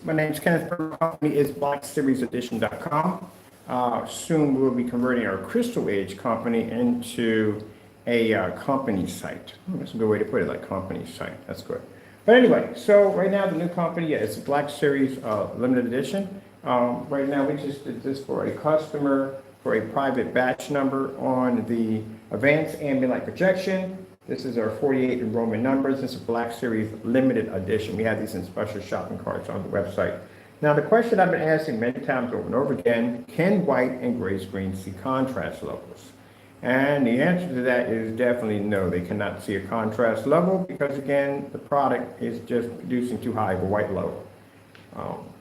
My name is Kenneth Burke. My company is BlackSeriesEdition.com. Soon we'll be converting our Crystal Age company into a company site. That's a good way to put it, like company site. That's good. But anyway, so right now the new company is Black Series Limited Edition. Right now we just did this for a customer for a private batch number on the Advanced Ambient Light Projection. This is our 48 in Roman numbers. This is Black Series Limited Edition. We have these in special shopping carts on the website. Now, the question I've been asking many times over and over again, can white and gray screens see contrast levels? And the answer to that is definitely no. They cannot see a contrast level because, again, the product is just producing too high of a white level.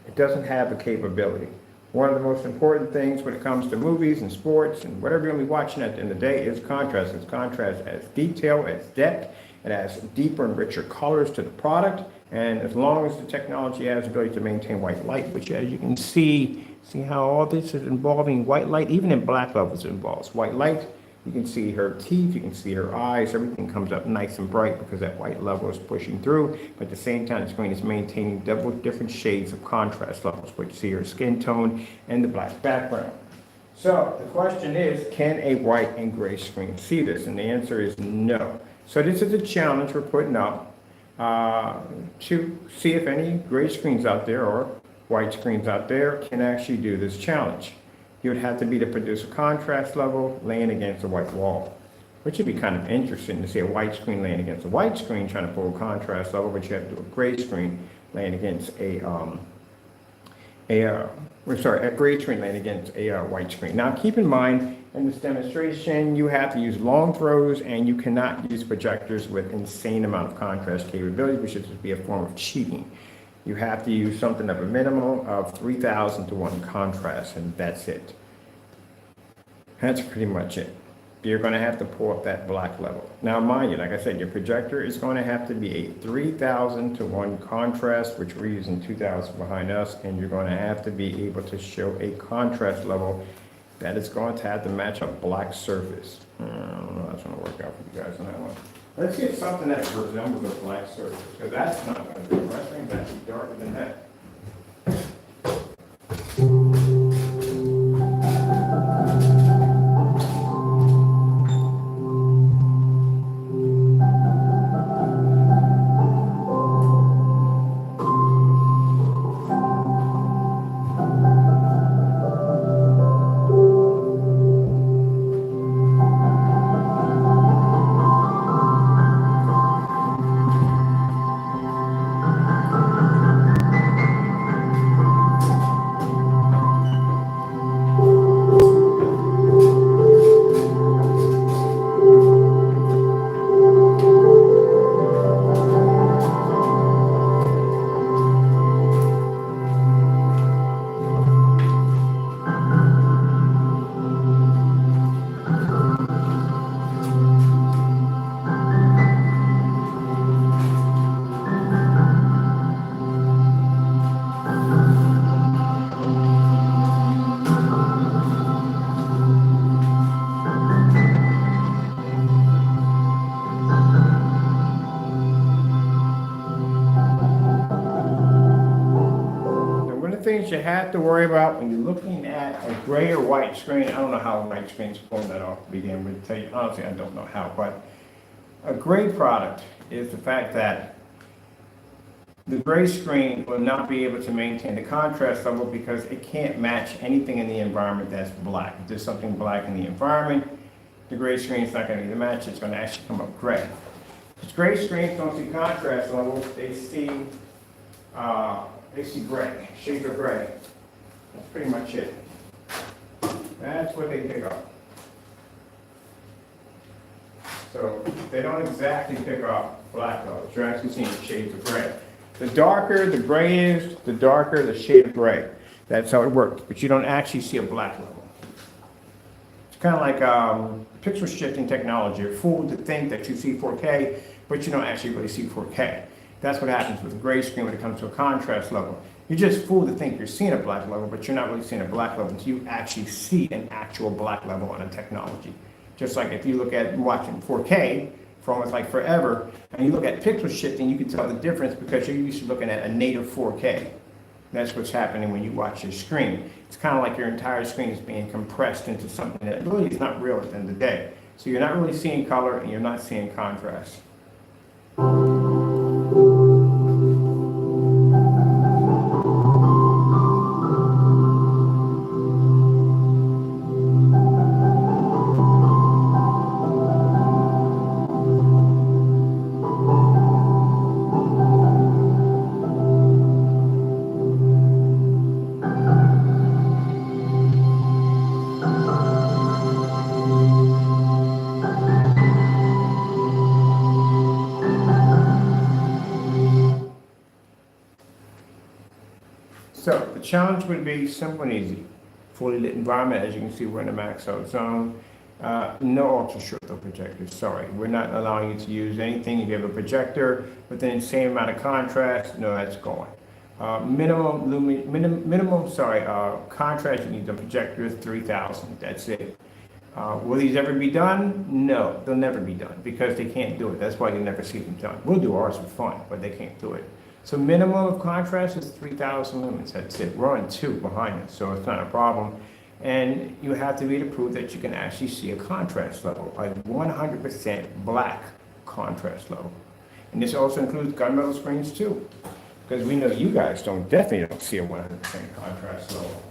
It doesn't have the capability. One of the most important things when it comes to movies and sports and whatever you're going to be watching at the end of the day is contrast. It's contrast as detail, as depth. It adds deeper and richer colors to the product. And as long as the technology has the ability to maintain white light, which as you can see how all this is involving white light, even in black levels it involves white light. You can see her teeth, you can see her eyes, everything comes up nice and bright because that white level is pushing through. But at the same time, the screen is maintaining double different shades of contrast levels, which you see her skin tone and the black background. So the question is, can a white and gray screen see this? And the answer is no. So this is a challenge we're putting up to see if any gray screens out there or white screens out there can actually do this challenge. You would have to be to produce a contrast level laying against a white wall, which would be kind of interesting to see a white screen laying against a white screen trying to pull a contrast level, but you have to do a gray screen laying against a gray screen laying against a white screen. Now, keep in mind, in this demonstration, you have to use long throws and you cannot use projectors with insane amount of contrast capability, which should be a form of cheating. You have to use something of a minimum of 3,000 to 1 contrast, and that's it. That's pretty much it. You're going to have to pull up that black level. Now, mind you, like I said, your projector is going to have to be a 3,000 to 1 contrast, which we're using 2,000 behind us, and you're going to have to be able to show a contrast level that is going to have to match a black surface. I don't know how that's going to work out for you guys on that one. Let's get something that resembles a black surface, because that's not going to be wrestling, that's darker than that. Things you have to worry about when you're looking at a gray or white screen. I don't know how white screen's pulling that off to begin with. To tell you honestly, I don't know how, but a gray product is the fact that the gray screen will not be able to maintain the contrast level because it can't match anything in the environment that's black. If there's something black in the environment, the gray screen is not going to be the match. It's going to actually come up gray. Because gray screens don't see contrast levels. They see gray, shades of gray. That's pretty much it. That's what they pick up. So they don't exactly pick up black levels. You're actually seeing shades of gray. The darker the gray is, the darker the shade of gray. That's how it works. But you don't actually see a black level. It's kind of like pixel shifting technology. You're fooled to think that you see 4K, but you don't actually really see 4K. That's what happens with a gray screen when it comes to a contrast level. You're just fooled to think you're seeing a black level, but you're not really seeing a black level until you actually see an actual black level on a technology. Just like if you look at watching 4K for almost like forever, and you look at pixel shifting, you can tell the difference because you're used to looking at a native 4K. That's what's happening when you watch your screen. It's kind of like your entire screen is being compressed into something that really is not real at the end of the day. So you're not really seeing color and you're not seeing contrast. So the challenge would be simple and easy. Fully lit environment, as you can see, we're in the max out zone. No ultra short though projectors, sorry. We're not allowing you to use anything. If you have a projector within the same amount of contrast, no, that's gone. Contrast, you need the projector 3000, that's it. Will these ever be done? No, they'll never be done because they can't do it. That's why you never see them done. We'll do ours for fun, but they can't do it. So minimum of contrast is 3000 lumens, that's it. We're on 2 behind it, so it's not a problem. And you have to be to prove that you can actually see a contrast level, a 100% black contrast level. And this also includes gunmetal screens too, because we know you guys definitely don't see a 100% contrast level.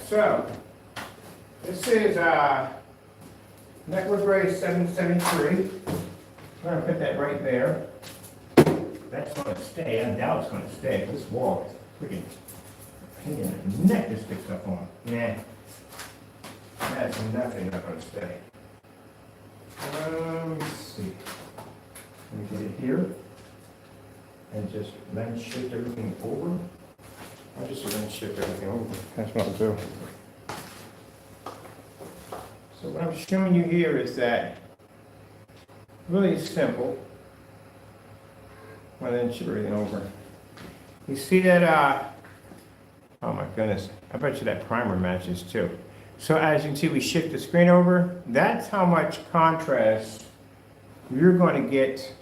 So, this is network grade 773. I'm going to put that right there. That's going to stay. I doubt it's going to stay. This wall is freaking pain in the neck that sticks up on. Nah. That's nothing not going to stay. Let's see. Let me get it here. And just then shift everything over. I'll just then shift everything over. That's what I'll do. So what I'm showing you here is that really simple. Well, then shift everything over. You see that, oh my goodness, I bet you that primer matches too. So as you can see, we shift the screen over. That's how much contrast you're going to get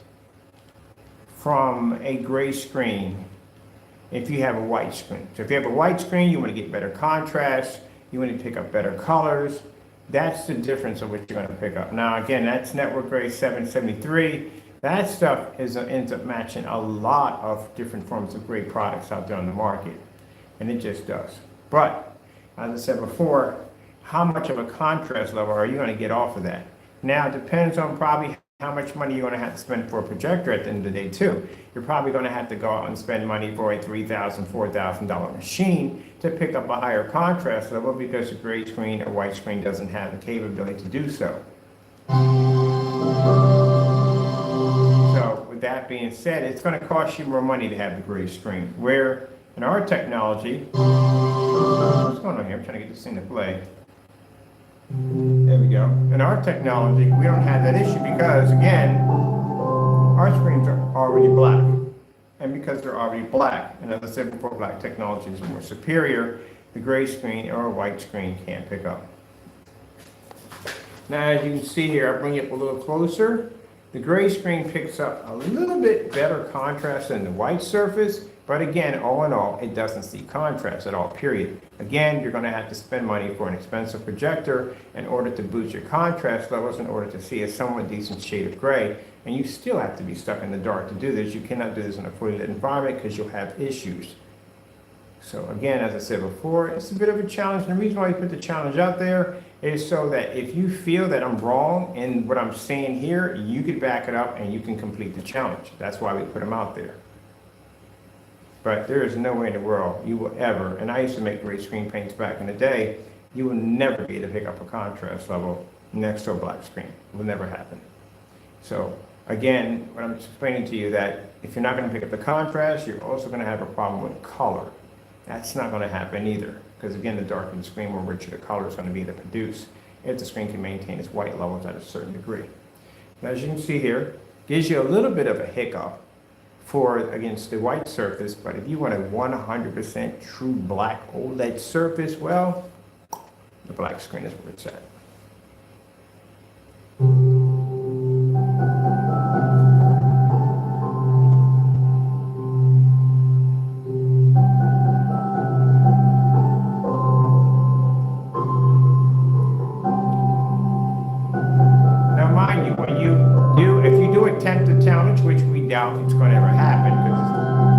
from a gray screen if you have a white screen. So if you have a white screen, you want to get better contrast, you want to pick up better colors. That's the difference of what you're going to pick up. Now again, that's network grade 773. That stuff ends up matching a lot of different forms of great products out there on the market. And it just does. But, as I said before, how much of a contrast level are you going to get off of that? Now it depends on probably how much money you're going to have to spend for a projector at the end of the day too. You're probably going to have to go out and spend money for a $3,000, $4,000 machine to pick up a higher contrast level because a gray screen or white screen doesn't have the capability to do so. So with that being said, it's going to cost you more money to have the gray screen. Where in our technology, what's going on here? I'm trying to get this thing to play. There we go. In our technology, we don't have that issue because, again, our screens are already black. And because they're already black, and as I said before, black technology is more superior, the gray screen or a white screen can't pick up. Now, as you can see here, I'll bring it up a little closer. The gray screen picks up a little bit better contrast than the white surface, but again, all in all, it doesn't see contrast at all, period. Again, you're gonna have to spend money for an expensive projector in order to boost your contrast levels in order to see a somewhat decent shade of gray, and you still have to be stuck in the dark to do this. You cannot do this in a fully lit environment because you'll have issues. So again, as I said before, it's a bit of a challenge. And the reason why we put the challenge out there is so that if you feel that I'm wrong in what I'm saying here, you can back it up and you can complete the challenge. That's why we put them out there. But there is no way in the world you will ever, and I used to make gray screen paints back in the day, you will never be able to pick up a contrast level next to a black screen. It will never happen. So again, what I'm explaining to you that if you're not going to pick up the contrast, you're also going to have a problem with color. That's not going to happen either, because again, the darker the screen, more richer the color is going to be to produce if the screen can maintain its white levels at a certain degree. Now, as you can see here, gives you a little bit of a hiccup for against the white surface, but if you want a 100% true black OLED surface, well, the black screen is where it's at. Which we doubt it's going to ever happen because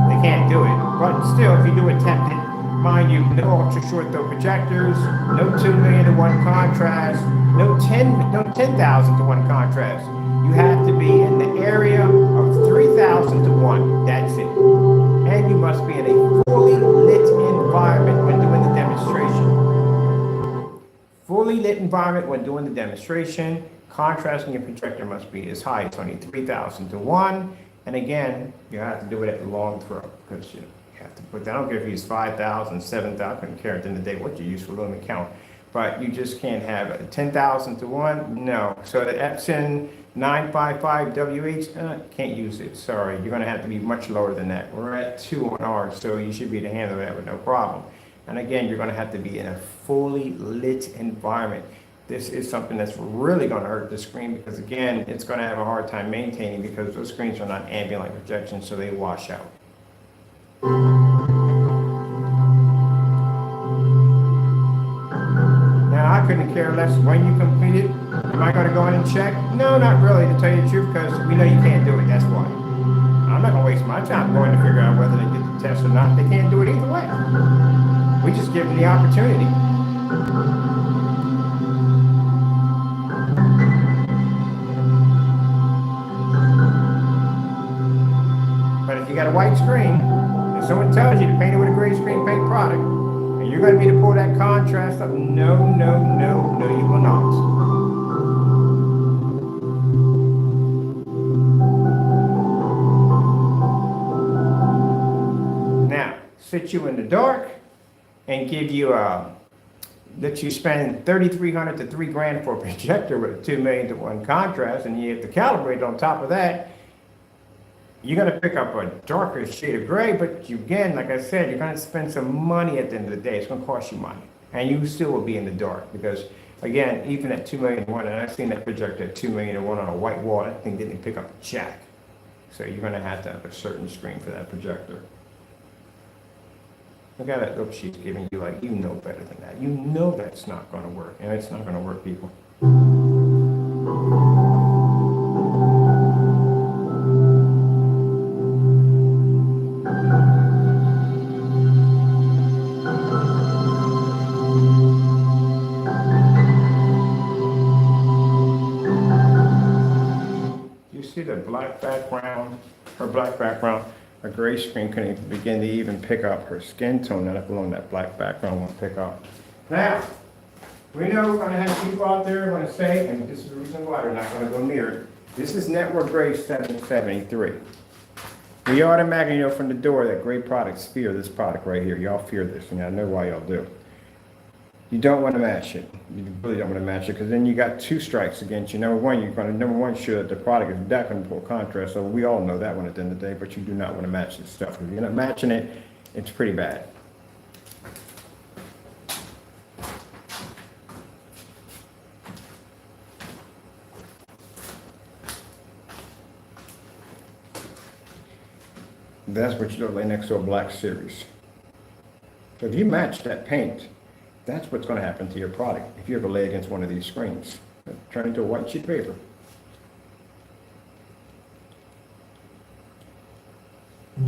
they can't do it. But still, if you do attempt it, mind you, no ultra short throw projectors, no 2 million to 1 contrast, no 10,000 to 1 contrast. You have to be in the area of 3,000 to 1. That's it. And you must be in a fully lit environment when doing the demonstration. Fully lit environment when doing the demonstration. Contrast in your projector must be as high as only 3,000 to 1. And again, you have to do it at long throw because you have to put, I don't care if you use 5,000, 7,000, I couldn't care at the end of the day what you use for limit count. But you just can't have a 10,000 to 1, no. So the Epson 955WH, can't use it, sorry. You're gonna have to be much lower than that. We're at 2 on ours, so you should be able to handle that with no problem. And again, you're gonna have to be in a fully lit environment. This is something that's really going to hurt the screen because, again, it's going to have a hard time maintaining because those screens are not ambient light projection, so they wash out. Now, I couldn't care less when you complete it. Am I going to go in and check? No, not really, to tell you the truth, because we know you can't do it. That's why. I'm not going to waste my time going to figure out whether they did the test or not. They can't do it either way. We just give them the opportunity. You got a white screen, and someone tells you to paint it with a gray screen paint product, and you're going to be to pull that contrast up. No, no, no, no, you will not. Now, sit you in the dark and give you let you spend $3,300 to $3,000 for a projector with a 2 million to 1 contrast, and you have to calibrate on top of that. You're going to pick up a darker shade of gray, but you, again, like I said, you're going to spend some money at the end of the day. It's going to cost you money. And you still will be in the dark because, again, even at 2 million to 1, and I've seen that projector at 2 million to 1 on a white wall, that thing didn't pick up a jack. So you're going to have a certain screen for that projector. Look at that look she's giving you, like, you know better than that. You know that's not going to work, and it's not going to work, people. See the black background, her black background, a gray screen couldn't even begin to even pick up her skin tone, let alone that black background won't pick up. Now, we know we're going to have people out there who are going to say, and this is the reason why they're not going to go near it, this is Network Gray 773. We automatically know from the door that gray products fear this product right here. Y'all fear this, and I know why y'all do. You don't want to match it. You really don't want to match it because then you got 2 strikes against you. Number one, you're going to show that the product is definitely full contrast. So we all know that one at the end of the day, but you do not want to match this stuff. If you're not matching it, it's pretty bad. That's what you look like next to a black series. So if you match that paint, that's what's going to happen to your product if you ever lay against one of these screens. Turn into a white sheet paper. So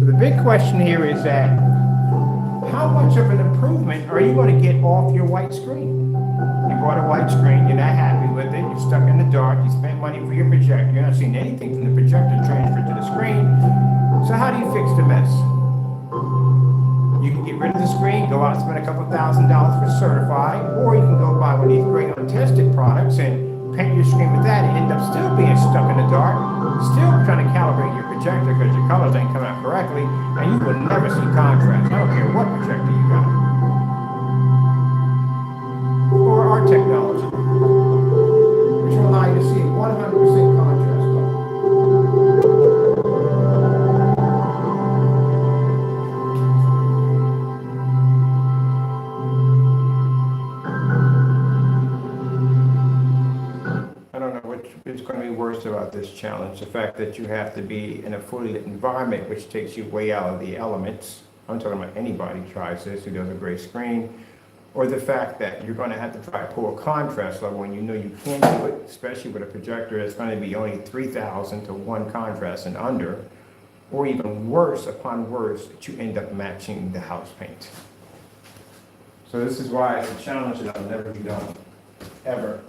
the big question here is that how much of an improvement are you going to get off your white screen? You bought a white screen, you're not happy with it, you're stuck in the dark, you spent money for your projector, you're not seeing anything from the projector transferred to the screen. So how do you fix the mess? You can get rid of the screen, go out and spend a couple $1,000 for certified, or you can go buy one of these great untested products and paint your screen with that and end up still being stuck in the dark, still trying to calibrate your projector because your colors ain't coming out correctly, and you will never see contrast. I don't care what projector you got. Or our technology, which will allow you to see 100% contrast color. I don't know which is going to be worse about this challenge. The fact that you have to be in a fully lit environment, which takes you way out of the elements. I'm talking about anybody tries this who does a gray screen. Or the fact that you're going to have to try to pull a contrast level when you know you can't do it, especially with a projector that's going to be only 3,000 to 1 contrast and under, or even worse upon worse, that you end up matching the house paint. So this is why it's a challenge that I'll never be done, ever.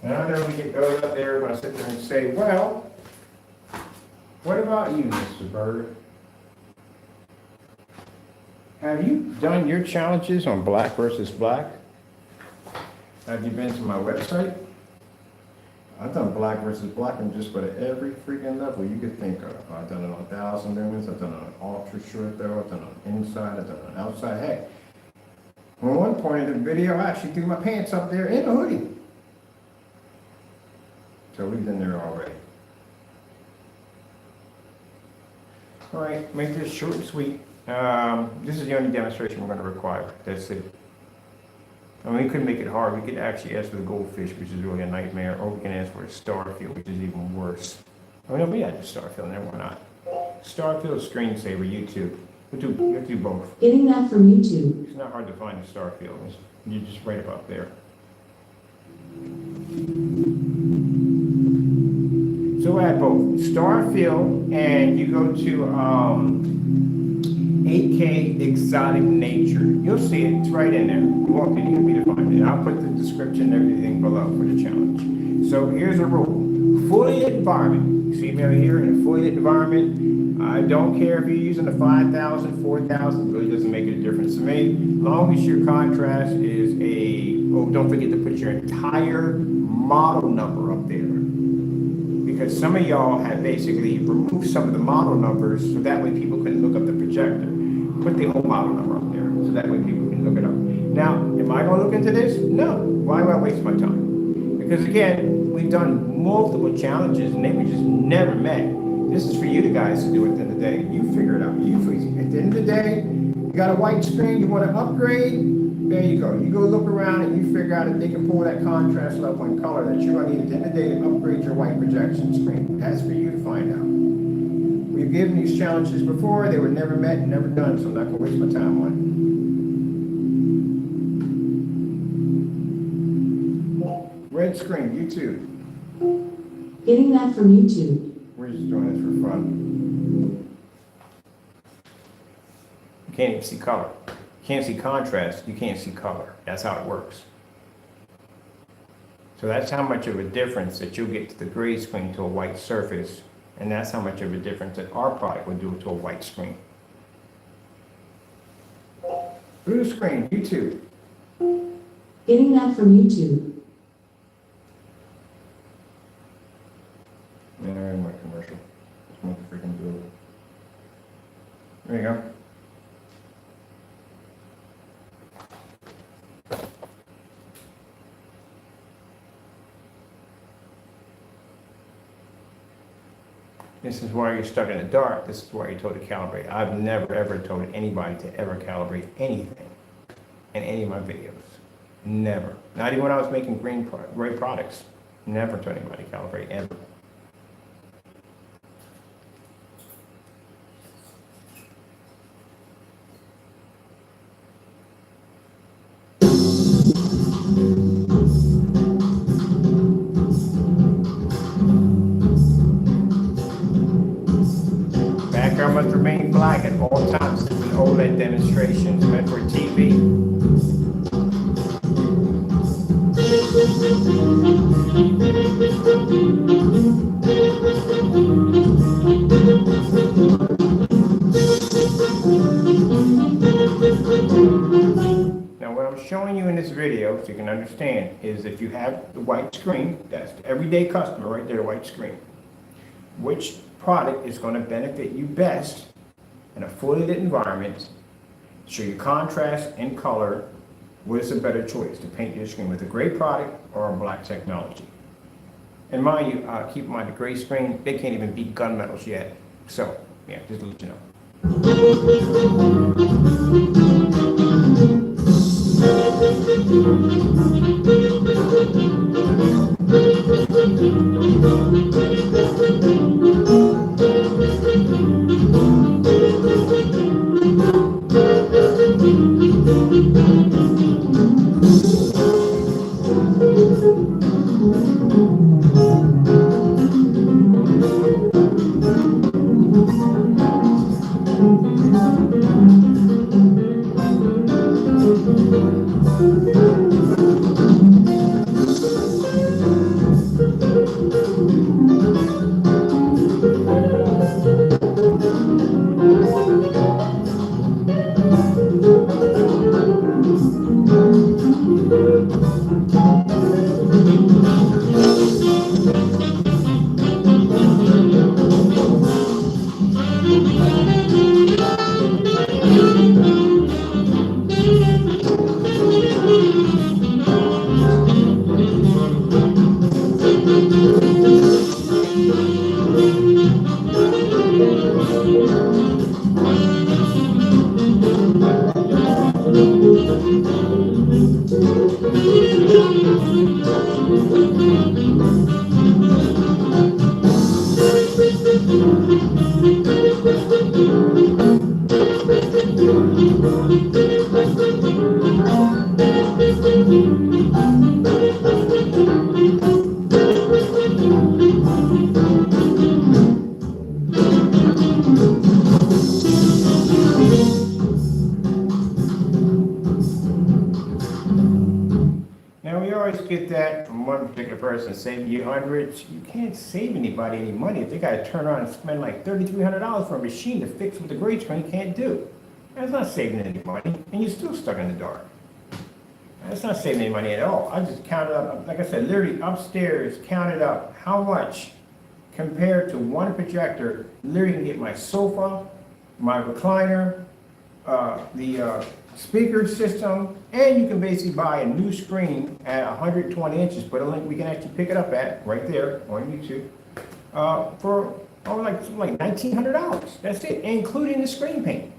And I know we get those up there, going to sit there and say, well, what about you, Mr. Bird? Have you done your challenges on black versus black? Have you been to my website? I've done black versus black on just about every freaking level you could think of. I've done it on 1,000 lumens, I've done it on ultra short though, I've done it on inside, I've done it on outside. Hey, at one point in the video, I actually threw my pants up there in a hoodie. So we've been there already. All right, make this short and sweet. This is the only demonstration we're going to require. That's it. I mean, we could make it hard. We could actually ask for the goldfish, which is really a nightmare, or we can ask for a starfield, which is even worse. Oh, no, we had the starfield, and we're not. Starfield, screensaver, YouTube. You have to do both. Getting that from YouTube. It's not hard to find the starfield. You're just right about there. So add both Starfield, and you go to 8K Exotic Nature. You'll see it. It's right in there. You won't be to find it. I'll put the description and everything below for the challenge. So here's a rule. Fully lit environment. You see me over here in a fully lit environment. I don't care if you're using a 5,000, 4,000. It really doesn't make a difference to me. As long as your contrast is don't forget to put your entire model number up there. Because some of y'all have basically removed some of the model numbers so that way people couldn't look up the projector. Put the whole model number up there so that way people can look it up. Now, am I going to look into this? No. Why would I waste my time? Because again, we've done multiple challenges and they were just never met. This is for you guys to do at the end of the day. You figure it out. At the end of the day, you got a white screen, you want to upgrade, there you go. You go look around and you figure out if they can pull that contrast level and color that you're going to need at the end of the day to upgrade your white projection screen. That's for you to find out. We've given these challenges before. They were never met and never done, so I'm not going to waste my time on it. Red screen, YouTube. Getting that from YouTube. We're just doing this for fun. You can't even see color. You can't see contrast, you can't see color. That's how it works. So that's how much of a difference that you'll get to the gray screen to a white surface, and that's how much of a difference that our product would do to a white screen. Blue screen, YouTube. Getting that from YouTube. Yeah, there in my commercial. Just want to freaking do it. There you go. This is why you're stuck in the dark. This is why you're told to calibrate. I've never ever told anybody to ever calibrate anything in any of my videos. Never. Not even when I was making great products. Never told anybody to calibrate, ever. Background must remain black at all times. This is an OLED demonstration meant for TV. Now what I'm showing you in this video, so you can understand, is if you have the white screen, that's the everyday customer right there, the white screen. Which product is going to benefit you best in a fully lit environment, show you contrast and color. What is a better choice to paint your screen with a gray product or a black technology? And mind you, keep in mind the gray screen, they can't even beat gunmetals yet. So, yeah, just to let you know. Now we always get that from one particular person, save you hundreds. You can't save anybody any money if they got to turn around and spend like $3,300 for a machine to fix what the gray screen can't do. That's not saving any money, and you're still stuck in the dark. That's not saving any money at all. I just counted up, like I said, literally upstairs, counted up how much compared to one projector. Literally can get my sofa, my recliner, the speaker system, and you can basically buy a new screen at 120 inches. Put a link we can actually pick it up at right there on YouTube for like $1,900. That's it, including the screen paint.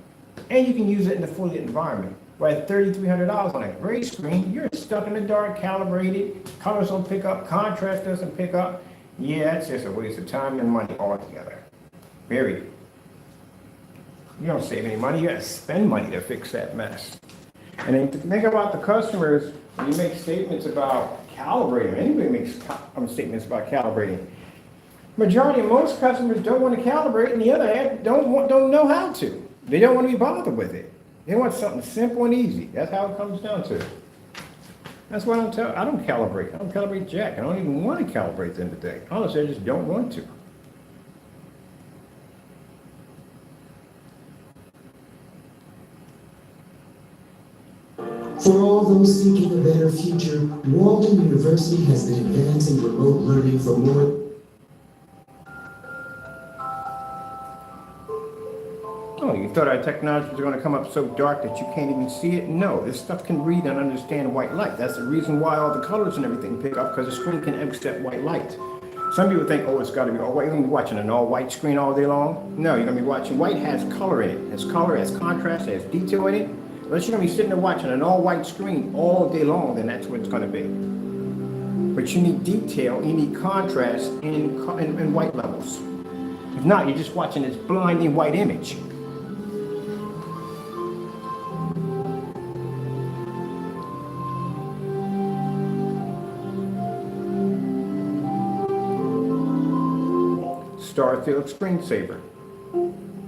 And you can use it in the fully lit environment. But at $3,300 on a gray screen, you're stuck in the dark, calibrated, colors don't pick up, contrast doesn't pick up. Yeah, it's just a waste of time and money altogether. Period. You don't save any money, you gotta spend money to fix that mess. And then to think about the customers, when you make statements about calibrating, anybody makes statements about calibrating. Majority of most customers don't want to calibrate, and the other half don't know how to. They don't want to be bothered with it. They want something simple and easy. That's how it comes down to. That's why I don't calibrate. I don't calibrate jack. I don't even want to calibrate at the end of the day. Honestly, I just don't want to. For all those seeking a better future, Walden University has been advancing remote learning for more. Oh, you thought our technology was going to come up so dark that you can't even see it? No, this stuff can read and understand white light. That's the reason why all the colors and everything pick up, because the screen can accept white light. Some people think, oh, it's got to be all white. You're going to be watching an all white screen all day long? No, you're going to be watching. White has color in it. It has color, has contrast, has detail in it. Unless you're gonna be sitting there watching an all-white screen all day long, then that's what it's gonna be. But you need detail, you need contrast in white levels. If not, you're just watching this blinding white image. Starfield screensaver.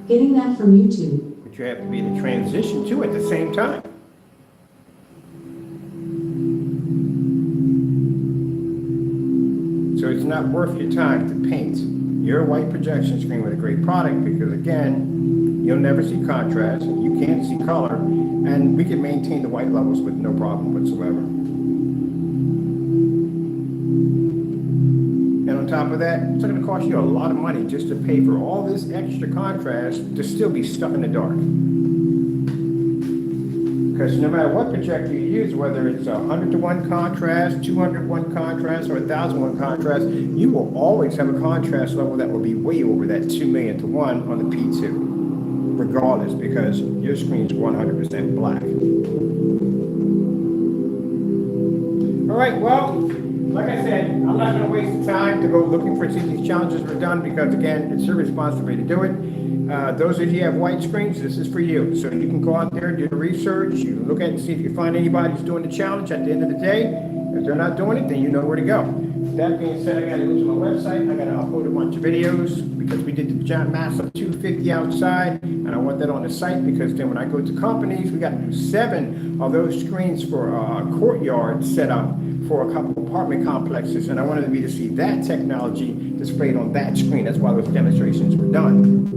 Getting that from YouTube. But you have to be in the transition too at the same time. So it's not worth your time to paint your white projection screen with a great product because again, you'll never see contrast, you can't see color, and we can maintain the white levels with no problem whatsoever. And on top of that, it's going to cost you a lot of money just to pay for all this extra contrast to still be stuck in the dark. Because no matter what projector you use, whether it's 100-to-1 contrast, 200-to-1 contrast, or 1,000-to-1 contrast, you will always have a contrast level that will be way over that 2 million to 1 on the P2, regardless, because your screen's 100% black. All right, well, like I said, I'm not going to waste the time to go looking for see if these challenges were done because, again, it's your responsibility to do it. Those of you who have white screens, this is for you. So you can go out there, do the research, you can look at and see if you find anybody who's doing the challenge at the end of the day. If they're not doing it, then you know where to go. That being said, I got to go to my website. I got to upload a bunch of videos because we did the giant massive 250 outside, and I want that on the site because then when I go to companies, we got 7 of those screens for courtyard set up for a couple apartment complexes, and I wanted me to see that technology displayed on that screen. That's why those demonstrations were done.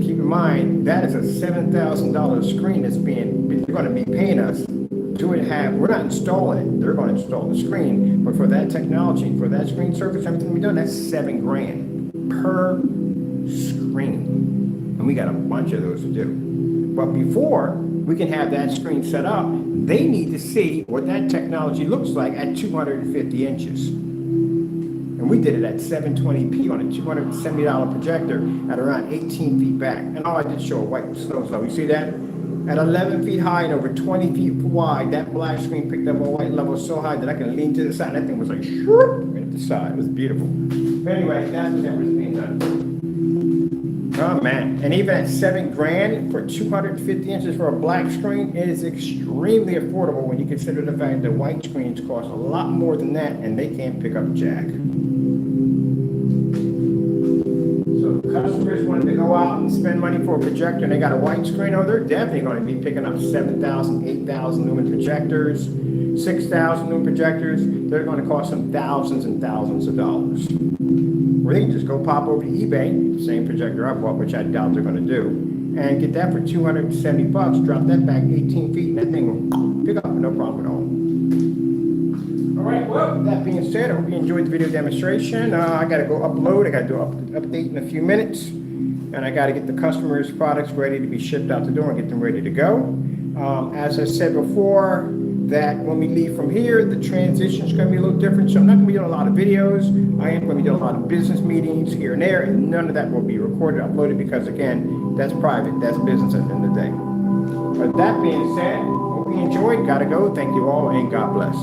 Keep in mind, that is a $7,000 screen that's they're going to be paying us to have. We're not installing it. They're going to install the screen. But for that technology, for that screen surface, everything we've done, that's $7 grand per screen. And we got a bunch of those to do. But before we can have that screen set up, they need to see what that technology looks like at 250 inches. And we did it at 720p on a $270 projector at around 18 feet back. And all I did show a white snow slope. You see that? At 11 feet high and over 20 feet wide, that black screen picked up a white level so high that I could lean to the side. That thing was like, shroop, right at the side. It was beautiful. But anyway, that's what was being done. Oh man, and even at $7 grand for 250 inches for a black screen, it is extremely affordable when you consider the fact that white screens cost a lot more than that and they can't pick up jack. So if customers wanted to go out and spend money for a projector and they got a white screen, oh, they're definitely going to be picking up 7,000, 8,000 lumen projectors, 6,000 lumen projectors. They're going to cost them thousands and thousands of dollars. Or they can just go pop over to eBay, the same projector I bought, which I doubt they're going to do, and get that for $270, drop that back 18 feet, and that thing will pick up no problem at all. All right, well, that being said, I hope you enjoyed the video demonstration. I got to go upload. I got to do an update in a few minutes, and I got to get the customers' products ready to be shipped out the door and get them ready to go. As I said before, that when we leave from here, the transition is going to be a little different. So I'm not going to be doing a lot of videos. I am going to be doing a lot of business meetings here and there, and none of that will be recorded, uploaded, because again, that's private. That's business at the end of the day. But that being said, hope you enjoyed. Gotta go. Thank you all, and God bless.